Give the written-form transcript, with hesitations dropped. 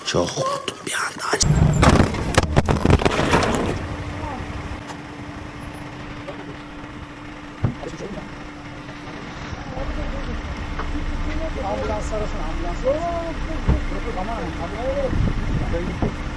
Çok korktum bir anda. Ambulans arasın, ambulans. Yok, aman, ambulans.